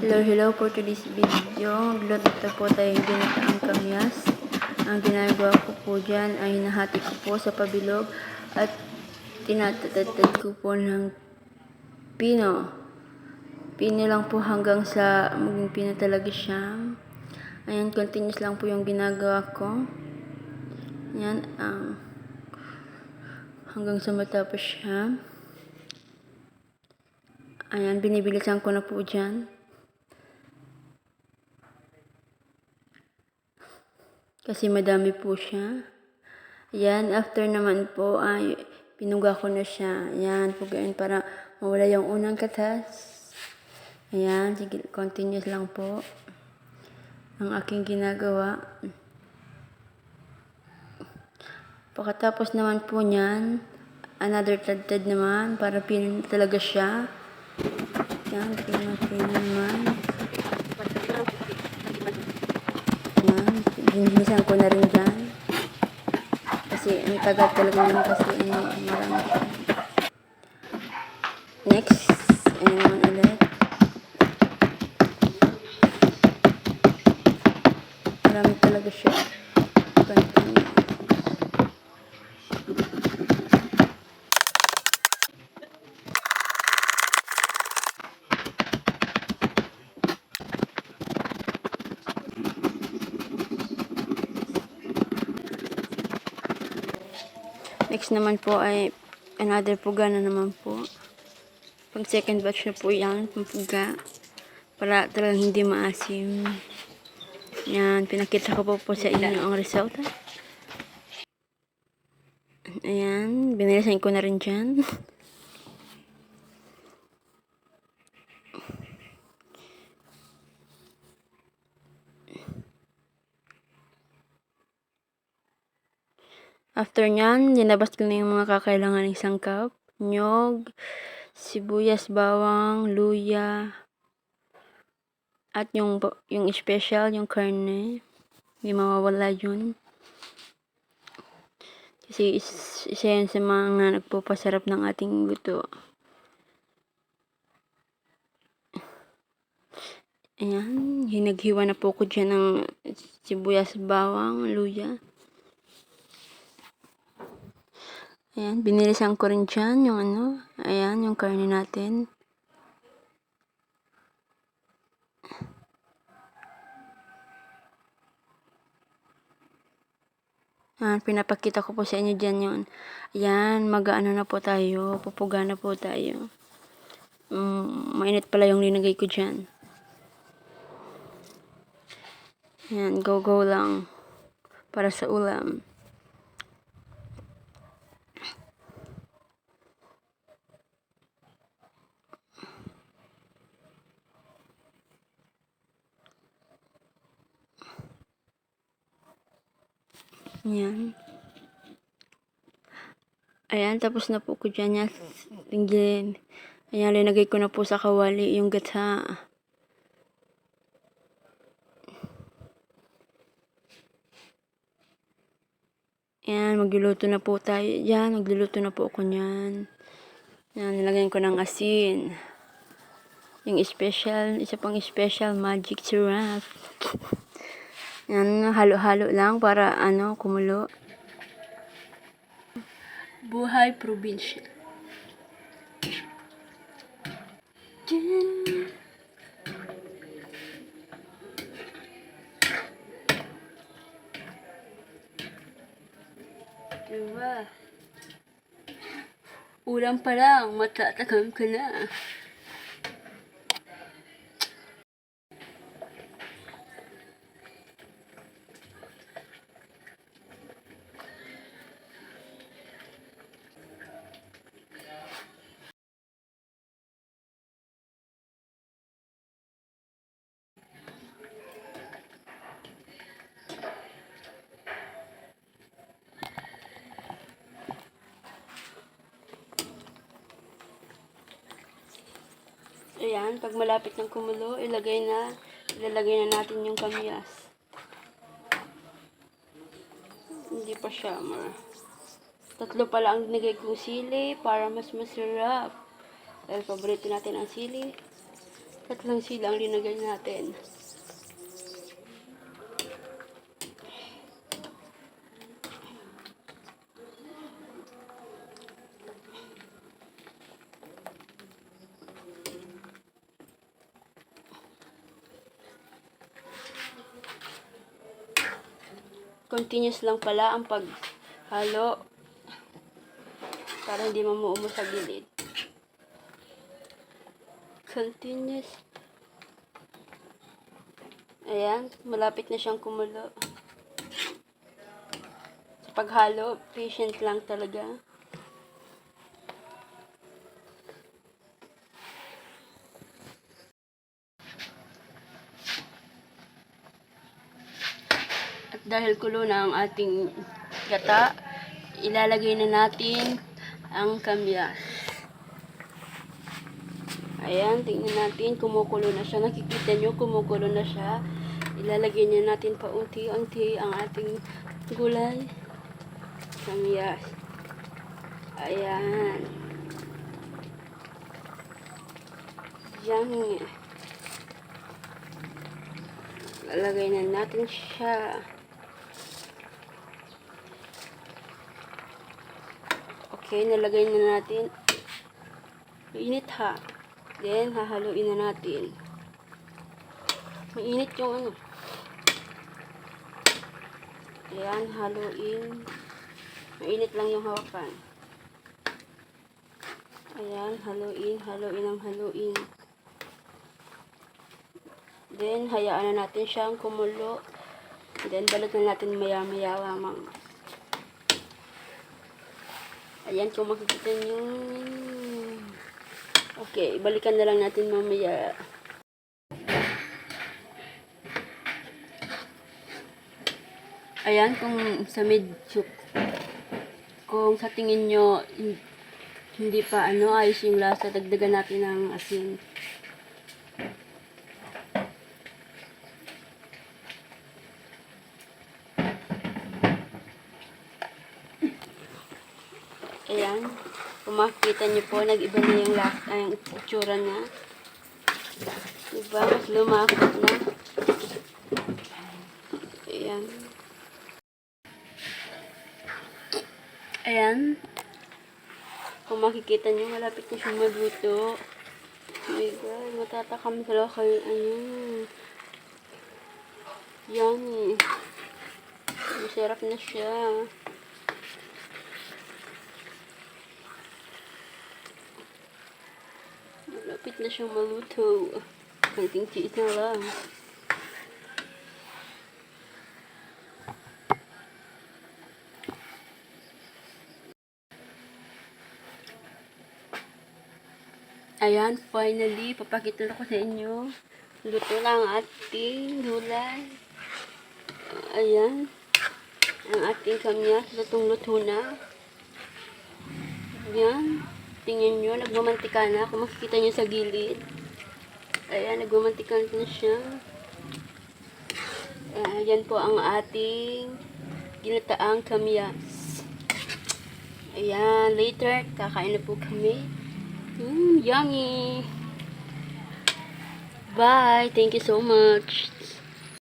Hello for today's video. Glutito po tayo ginataang kamyas. Ang ginagawa ko po dyan ay nahati ko po sa pabilog at tinatatad ko po ng pino. Pino lang po hanggang sa maging pino talaga siya. Ayan, continuous lang po yung ginagawa ko. Ayan, hanggang sa matapos siya. Ayan, binibilisan ko na po dyan. Kasi madami po siya. Ayan, after naman po ay pinuga ko na siya. Ayan, pugain para mawala yung unang katas. Ayan, sige, continuous lang po ang aking ginagawa. Pagkatapos naman po niyan, another tad naman para pinin talaga siya. Ayan, pinin naman. Ayan, binilisan ko na rin dyan. Kasi ang tagal talaga naman kasi marami siya. Next, ayan naman ulit. Marami talaga siya. Continue. Next naman po ay another puga na naman po. Pag second batch na po yan, pampuga. Para talagang hindi maasim. Yan, pinakita ko po sa inyo ang result. Ayan, binilisan ko na rin dyan. After nyan, linabas ko na yung mga kakailangan ng sangkap. Nyog, sibuyas, bawang, luya, at yung special, yung karne. Hindi mawawala yun. Kasi isa yan sa mga nagpapasarap ng ating luto. Ayan, hinaghiwa na po ko dyan ng sibuyas, bawang, luya. Ayan, binilisan ko rin dyan yung ayan, yung karne natin. Ayan, pinapakita ko po sa inyo dyan yun. Ayan, mag-ano na po tayo, pupuga na po tayo. Mainit pala yung linagay ko dyan. Ayan, go lang. Para sa ulam. Ayan. Ayan, tapos na po ko dyan yan. Tingin. Ayan, linagay ko na po sa kawali yung gatha. Ayan, magluluto na po tayo. Ayan, magluluto na po ako nyan. Ayan, nilagyan ko ng asin. Yung special, isa pang special magic syrup. Ayan, halo-halo lang para kumulo. Buhay probinsya. Diba? Ulam pa lang, matatakam ka na. Ayan, pag malapit ng kumulo, ilalagay na natin yung kamyas. Hindi pa siya, tatlo pala ang nilagay kong sili para mas masarap. Dahil paborito natin ang sili. Tatlong silang linagay natin. Continuous lang pala ang paghalo para hindi mamuumo sa gilid. Continuous. Ayan, malapit na siyang kumulo. Sa paghalo, patient lang talaga. At dahil kulo na ang ating gata, ilalagay na natin ang kamyas. Ayan, tingnan natin, kumukulo na siya. Nakikita nyo, kumukulo na siya. Ilalagay na natin paunti-unti ang ating gulay. Kamyas. Ayan. Yan. Lalagay na natin siya. Okay, nalagay na natin. Mainit ha. Then, hahaluin na natin. Mainit yung ano. Ayan, haluin. Mainit lang yung hawakan. Ayan, haluin ang haluin. Then, hayaan na natin siyang kumulo. Then, balot na natin maya-maya lamang. Ayan, kung makikita nyo. Okay, balikan na lang natin mamaya. Ayan, kung sa medyo, kung sa tingin nyo, hindi pa ayos yung lasa, dagdagan natin ng asin. Ayan. Kung makikita nyo po, nag-iba na yung itsura niya. Diba? Mas lumakot na. Ayan. Ayan. Kung makikita nyo, malapit na siyang magluto. Oh my God, matatakam sila kayo. Ayan. Yummy. Masarap na siya. Malapit na siyang maluto. Konting tiis na lang. Ayan, finally, papakita ko sa inyo. Luto na ang ating gulay. Ayan. Ang ating kamyas, lutong-luto na. Ayan. Tingnan nyo, nagmamantika na. Kung makikita nyo sa gilid. Ayan, nagmamantika na siya. Ayan po ang ating ginataang kamyas. Ayan, later, kakain na po kami. Yummy! Bye! Thank you so much!